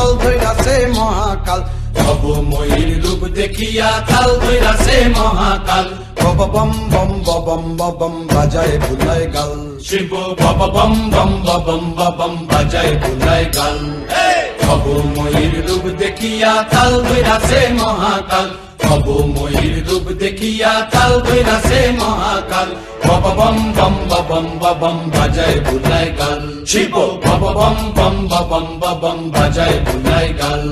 তাল ধইরাছে মহাকাল ভব ময়ূর রূপ দেখিয়া তাল ধইরাছে মহাকাল বব বম বম বম বম বাজায় বুলায় গাল শিব বব বম বম বম বম বাজায় বুলায় গাল ভব ময়ূর রূপ দেখিয়া তাল ধইরাছে মহাকাল ভব ময়ূর রূপ দেখিয়া তাল ধইরাছে মহাকাল বব বম বম বম বাজায় বুলায় গাল শিব বব বম বম বম বাজায় বুলায় গাল।